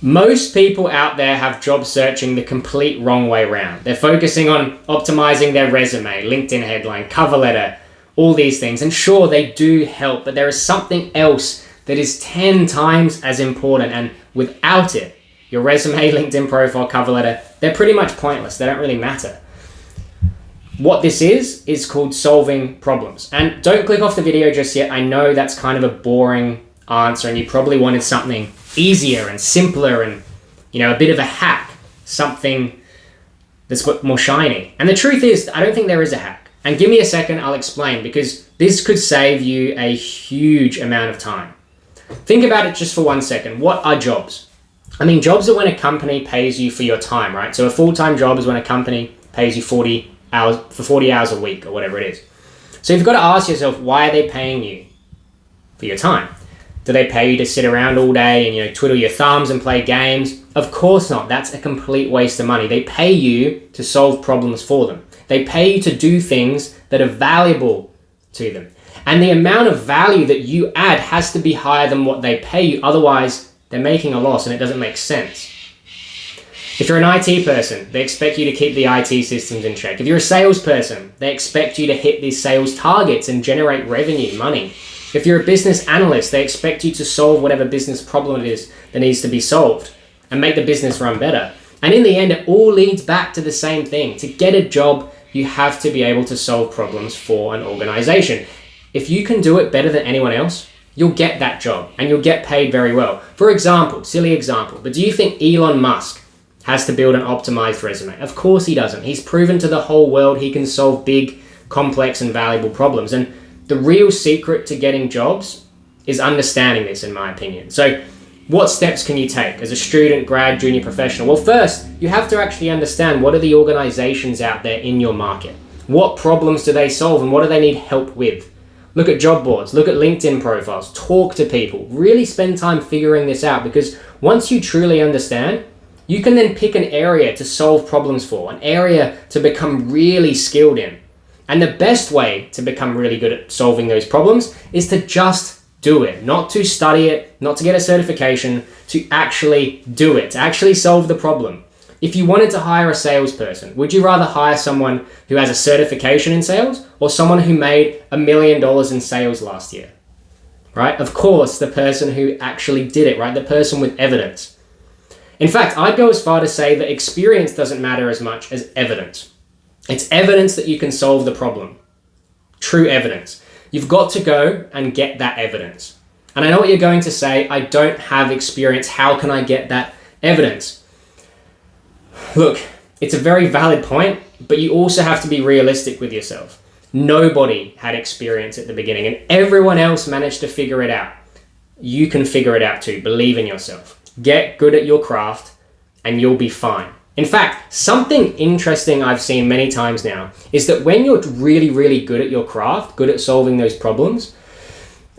Most people out there have job searching the complete wrong way around. They're focusing on optimizing their resume, LinkedIn headline, cover letter, all these things. And sure, they do help, but there is something else that is 10 times as important. And without it, your resume, LinkedIn profile, cover letter, they're pretty much pointless. They don't really matter. What this is called solving problems. And don't click off the video just yet. I know that's kind of a boring answer and you probably wanted something easier and simpler and, a bit of a hack, something that's more shiny. And the truth is, I don't think there is a hack. And give me a second, I'll explain, because this could save you a huge amount of time. Think about it just for 1 second. What are jobs? Jobs are when a company pays you for your time, right? So a full-time job is when a company pays you 40 hours a week or whatever it is. So you've got to ask yourself, why are they paying you for your time? Do they pay you to sit around all day and twiddle your thumbs and play games? Of course not. That's a complete waste of money. They pay you to solve problems for them. They pay you to do things that are valuable to them. And the amount of value that you add has to be higher than what they pay you. Otherwise, they're making a loss and it doesn't make sense. If you're an IT person, they expect you to keep the IT systems in check. If you're a salesperson, they expect you to hit these sales targets and generate revenue, money. If you're a business analyst, they expect you to solve whatever business problem it is that needs to be solved and make the business run better. And in the end, it all leads back to the same thing. To get a job, you have to be able to solve problems for an organization. If you can do it better than anyone else, you'll get that job and you'll get paid very well. For example, silly example, but do you think Elon Musk has to build an optimized resume? Of course he doesn't. He's proven to the whole world he can solve big, complex, and valuable problems. And the real secret to getting jobs is understanding this, in my opinion. So what steps can you take as a student, grad, junior, professional? Well, first, you have to actually understand what are the organizations out there in your market. What problems do they solve and what do they need help with? Look at job boards, look at LinkedIn profiles, talk to people, really spend time figuring this out, because once you truly understand, you can then pick an area to solve problems for, an area to become really skilled in. And the best way to become really good at solving those problems is to just do it, not to study it, not to get a certification, to actually do it, to actually solve the problem. If you wanted to hire a salesperson, would you rather hire someone who has a certification in sales or someone who made $1 million in sales last year? Right? Of course, the person who actually did it, right? The person with evidence. In fact, I'd go as far to say that experience doesn't matter as much as evidence. It's evidence that you can solve the problem. True evidence. You've got to go and get that evidence. And I know what you're going to say, I don't have experience. How can I get that evidence? Look, it's a very valid point, but you also have to be realistic with yourself. Nobody had experience at the beginning and everyone else managed to figure it out. You can figure it out too. Believe in yourself. Get good at your craft and you'll be fine. In fact, something interesting I've seen many times now is that when you're really, really good at your craft, good at solving those problems,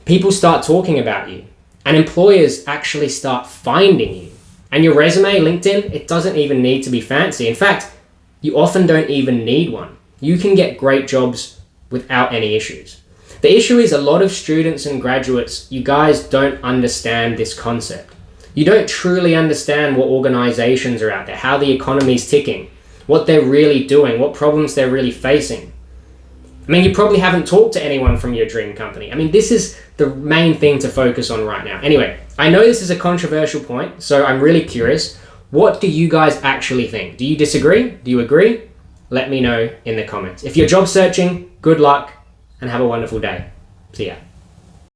people start talking about you and employers actually start finding you. And your resume, LinkedIn, it doesn't even need to be fancy. In fact, you often don't even need one. You can get great jobs without any issues. The issue is a lot of students and graduates, you guys don't understand this concept. You don't truly understand what organizations are out there, how the economy's ticking, what they're really doing, what problems they're really facing. You probably haven't talked to anyone from your dream company. This is the main thing to focus on right now. Anyway, I know this is a controversial point, so I'm really curious. What do you guys actually think? Do you disagree? Do you agree? Let me know in the comments. If you're job searching, good luck and have a wonderful day. See ya.